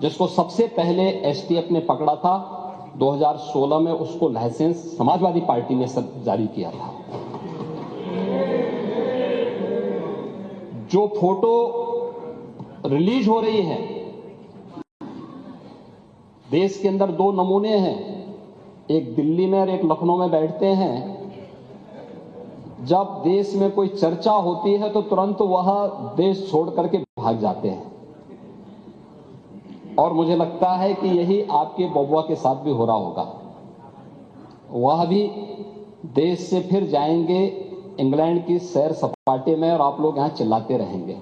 जिसको सबसे पहले एसटीएफ ने पकड़ा था 2016 में, उसको लाइसेंस समाजवादी पार्टी ने जारी किया था। जो फोटो रिलीज हो रही है, देश के अंदर दो नमूने हैं, एक दिल्ली में और एक लखनऊ में बैठते हैं। जब देश में कोई चर्चा होती है तो तुरंत वह देश छोड़ करके भाग जाते हैं, और मुझे लगता है कि यही आपके बबुआ के साथ भी हो रहा होगा। वह भी देश से फिर जाएंगे इंग्लैंड की सैर सपाटे में, और आप लोग यहां चिल्लाते रहेंगे।